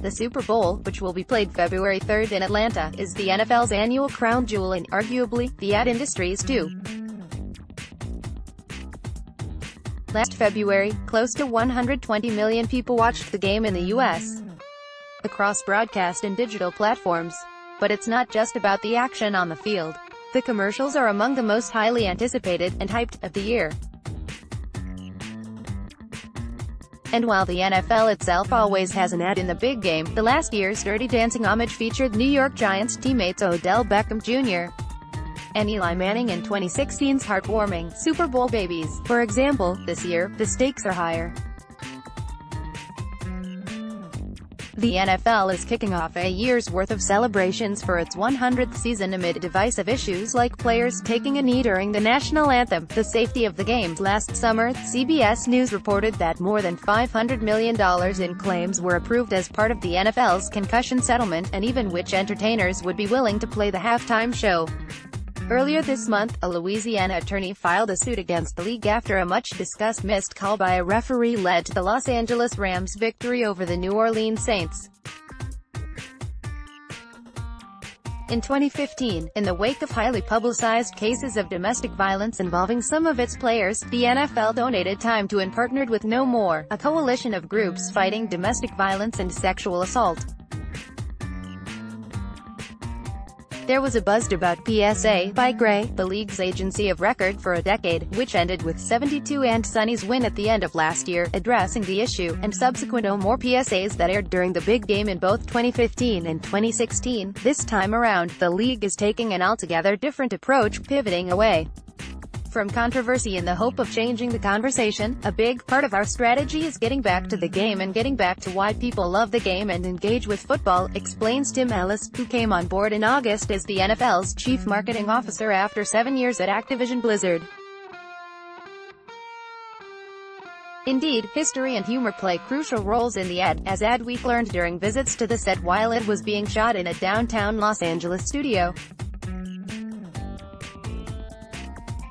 The Super Bowl, which will be played February 3rd in Atlanta, is the NFL's annual crown jewel and, arguably, the ad industry's too. Last February, close to 120 million people watched the game in the U.S. across broadcast and digital platforms. But it's not just about the action on the field. The commercials are among the most highly anticipated and hyped of the year. And while the NFL itself always has an ad in the big game, the last year's Dirty Dancing homage featured New York Giants teammates Odell Beckham Jr. and Eli Manning in 2016's heartwarming Super Bowl babies. For example, this year, the stakes are higher. The NFL is kicking off a year's worth of celebrations for its 100th season amid divisive issues like players taking a knee during the national anthem, the safety of the games. Last summer, CBS News reported that more than $500 million in claims were approved as part of the NFL's concussion settlement, and even which entertainers would be willing to play the halftime show. Earlier this month, a Louisiana attorney filed a suit against the league after a much-discussed missed call by a referee led to the Los Angeles Rams' victory over the New Orleans Saints. In 2015, in the wake of highly publicized cases of domestic violence involving some of its players, the NFL donated time to and partnered with No More, a coalition of groups fighting domestic violence and sexual assault. There was a buzz about PSA by Gray, the league's agency of record for a decade, which ended with 72 and Sonny's win at the end of last year, addressing the issue, and subsequent No More PSAs that aired during the big game in both 2015 and 2016. This time around, the league is taking an altogether different approach, pivoting away from controversy in the hope of changing the conversation. A big part of our strategy is getting back to the game and getting back to why people love the game and engage with football, explains Tim Ellis, who came on board in August as the NFL's chief marketing officer after 7 years at Activision Blizzard. Indeed, history and humor play crucial roles in the ad, as Ad Week learned during visits to the set while it was being shot in a downtown Los Angeles studio.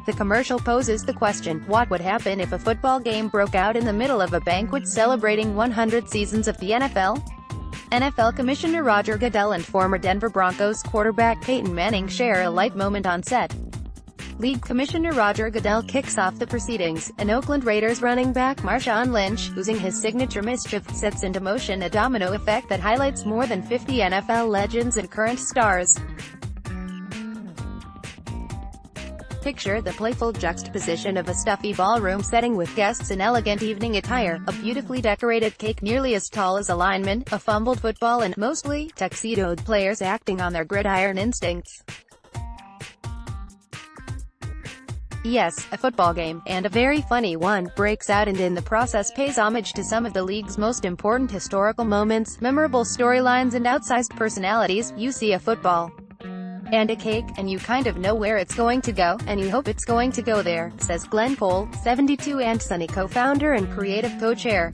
The commercial poses the question, what would happen if a football game broke out in the middle of a banquet celebrating 100 seasons of the NFL? NFL Commissioner Roger Goodell and former Denver Broncos quarterback Peyton Manning share a light moment on set. League Commissioner Roger Goodell kicks off the proceedings, and Oakland Raiders running back Marshawn Lynch, using his signature mischief, sets into motion a domino effect that highlights more than 50 NFL legends and current stars. Picture the playful juxtaposition of a stuffy ballroom setting with guests in elegant evening attire, a beautifully decorated cake nearly as tall as a lineman, a fumbled football and, mostly, tuxedoed players acting on their gridiron instincts. Yes, a football game, and a very funny one, breaks out and in the process pays homage to some of the league's most important historical moments, memorable storylines and outsized personalities. You see a football and a cake, and you kind of know where it's going to go, and you hope it's going to go there, says Glenn Cole, 72 and Sunny co-founder and creative co-chair.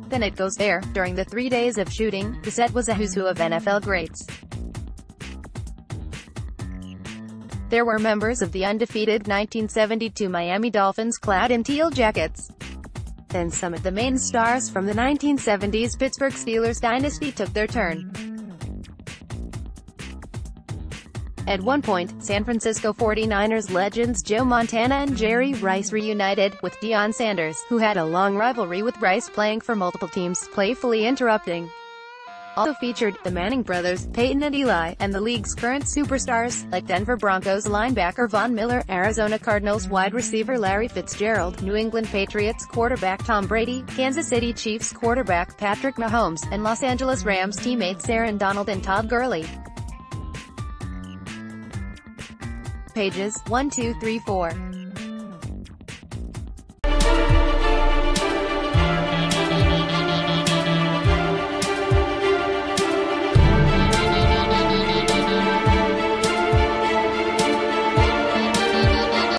Then it goes there. During the 3 days of shooting, the set was a who's who of NFL greats. There were members of the undefeated 1972 Miami Dolphins clad in teal jackets. Then some of the main stars from the 1970s Pittsburgh Steelers dynasty took their turn. At one point, San Francisco 49ers legends Joe Montana and Jerry Rice reunited, with Deion Sanders, who had a long rivalry with Rice playing for multiple teams, playfully interrupting. Also featured, the Manning brothers, Peyton and Eli, and the league's current superstars, like Denver Broncos linebacker Von Miller, Arizona Cardinals wide receiver Larry Fitzgerald, New England Patriots quarterback Tom Brady, Kansas City Chiefs quarterback Patrick Mahomes, and Los Angeles Rams teammates Aaron Donald and Todd Gurley. Pages 1, 2, 3, 4.